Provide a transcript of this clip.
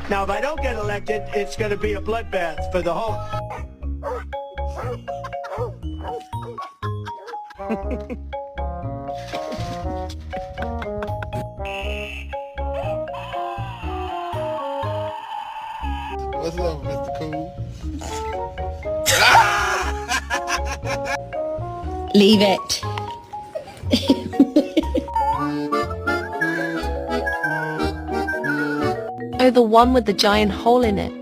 Now, if I don't get elected, it's going to be a bloodbath for the whole... What's up, Mr. Cool? Leave it. Oh, the one with the giant hole in it.